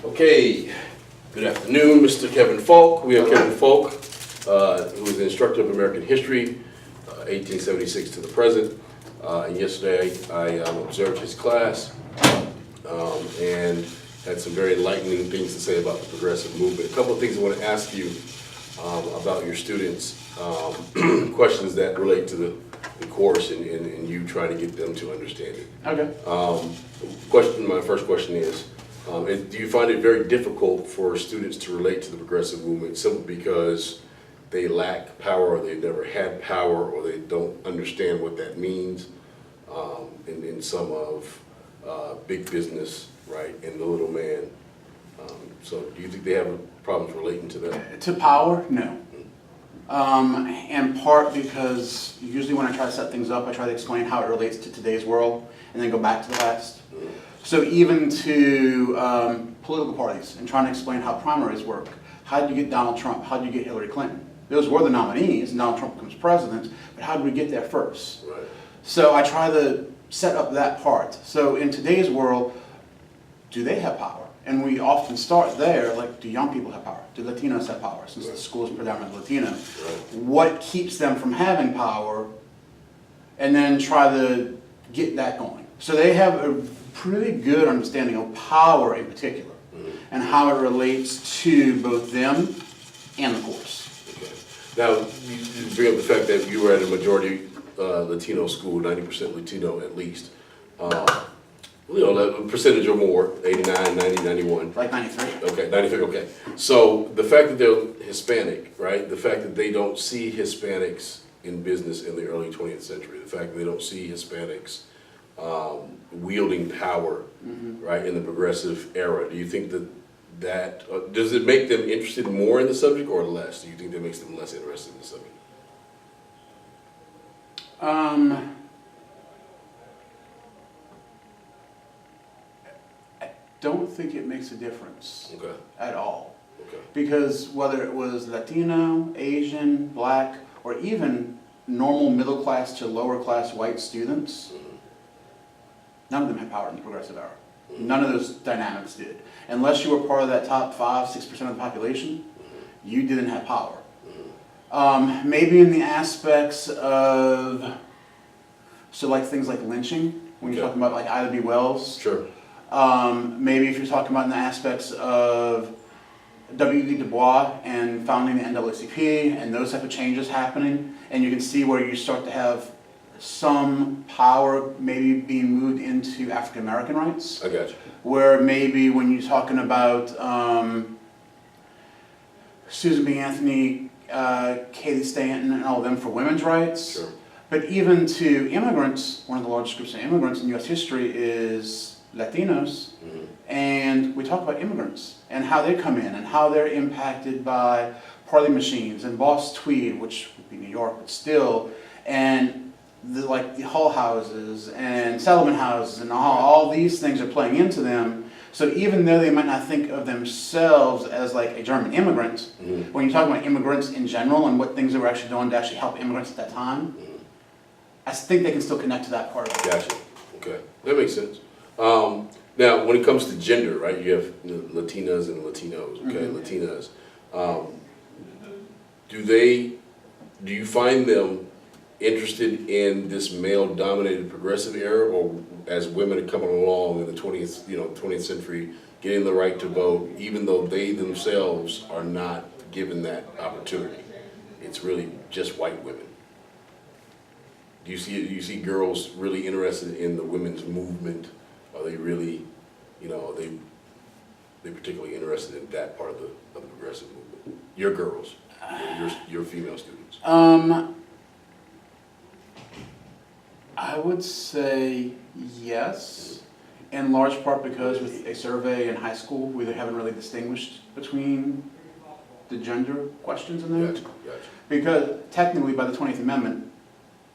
Okay, good afternoon, Mr. Kevin Falk. We have Kevin Falk, who is the instructor of American history, 1876 to the present. And yesterday, I observed his class and had some very enlightening things to say about the progressive movement. A couple of things I want to ask you about your students, questions that relate to the course and you trying to get them to understand it. Okay. My first question is, do you find it very difficult for students to relate to the progressive movement simply because they lack power, or they've never had power, or they don't understand what that means in some of big business, right, and the little man? So do you think they have problems relating to that? To power, no. In part because usually when I try to set things up, I try to explain how it relates to today's world and then go back to the past. So even to political parties and trying to explain how primaries work. How did you get Donald Trump? How did you get Hillary Clinton? Those were the nominees and Donald Trump becomes president, but how did we get there first? Right. So I try to set up that part. So in today's world, do they have power? And we often start there, like, do young people have power? Do Latinos have power, since the school is predominantly Latino? Right. What keeps them from having power? And then try to get that going. So they have a pretty good understanding of power in particular, and how it relates to both them and the course. Okay. Now, you bring up the fact that you were at a majority Latino school, 90% Latino at least. A percentage or more, 89, 90, 91. Like 93. Okay, 93, okay. So the fact that they're Hispanic, right? The fact that they don't see Hispanics in business in the early 20th century, the fact that they don't see Hispanics wielding power, right, in the progressive era, do you think that does it make them interested more in the subject or less? Do you think that makes them less interested in the subject? I don't think it makes a difference Okay, at all. okay. Because whether it was Latino, Asian, Black, or even normal middle class to lower class white students, none of them had power in the progressive era. None of those dynamics did. Unless you were part of that top 5-6% of the population, you didn't have power. Maybe in the aspects of, so like things like lynching, when you're talking about like Ida B. Wells. Sure. Maybe if you're talking about in the aspects of W.E. Du Bois and founding the NAACP and those type of changes happening, and you can see where you start to have some power maybe being moved into African American rights. I got you. Where maybe when you're talking about Susan B. Anthony, Katie Stanton, and all of them for women's rights. Sure. But even to immigrants, one of the largest groups of immigrants in U.S. history is Latinos. And we talk about immigrants and how they come in and how they're impacted by party machines and Boss Tweed, which would be New York, but still, and the Hull houses and settlement houses and all these things are playing into them. So even though they might not think of themselves as like a German immigrant, when you're talking about immigrants in general and what things they were actually doing to actually help immigrants at that time, I think they can still connect to that part of it. Gotcha. Okay, that makes sense. Now, when it comes to gender, right, you have Latinas and Latinos, okay, Latinas. Do you find them interested in this male-dominated progressive era, or as women are coming along in the 20th century, getting the right to vote, even though they themselves are not given that opportunity? It's really just white women. Do you see girls really interested in the women's movement? Are they really, are they particularly interested in that part of the progressive movement? Your girls, your female students. I would say yes, in large part because with a survey in high school, we haven't really distinguished between the gender questions in there. Gotcha. Because technically by the 20th Amendment,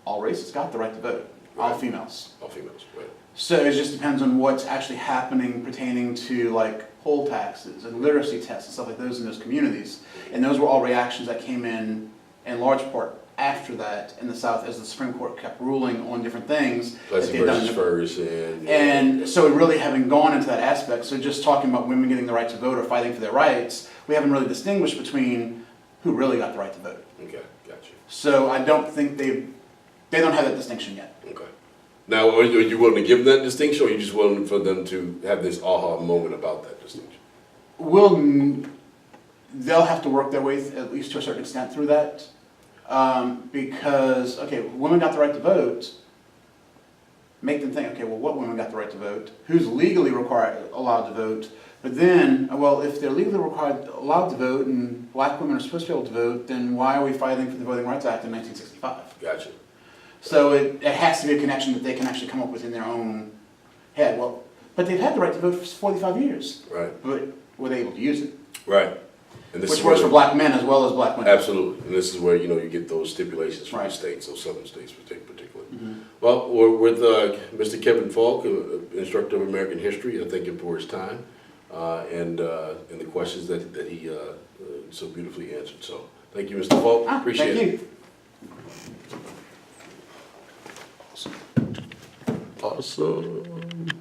all races got the right to vote, all females. All females, right. So it just depends on what's actually happening pertaining to like poll taxes and literacy tests and stuff like those in those communities. And those were all reactions that came in large part after that in the South as the Supreme Court kept ruling on different things. that Plessy they've done. versus Ferguson. And so we really haven't gone into that aspect. So just talking about women getting the right to vote or fighting for their rights, we haven't really distinguished between who really got the right to vote. Okay, gotcha. So I don't think they don't have that distinction yet. Okay. Now, are you willing to give them that distinction, or are you just willing for them to have this aha moment about that distinction? They'll have to work their way, at least to a certain extent, through that. Because, okay, women got the right to vote, make them think, okay, well, what women got the right to vote? Who's legally allowed to vote? But then, well, if they're legally allowed to vote, and black women are supposed to be able to vote, then why are we fighting for the Voting Rights Act in 1965? Gotcha. So it has to be a connection that they can actually come up with in their own head. Well, but they've had the right to vote for 45 years. Right. But were they able to use it? Right. And this Which is works where- for black men as well as black women. Absolutely, and this is where, you get those stipulations from the Right. states, those southern states particularly. Mhm. Well, we're with Mr. Kevin Falk, instructor of American history. I thank him for his time and the questions that he so beautifully answered. So, thank you, Mr. Falk. Appreciate it. Thank you. Awesome.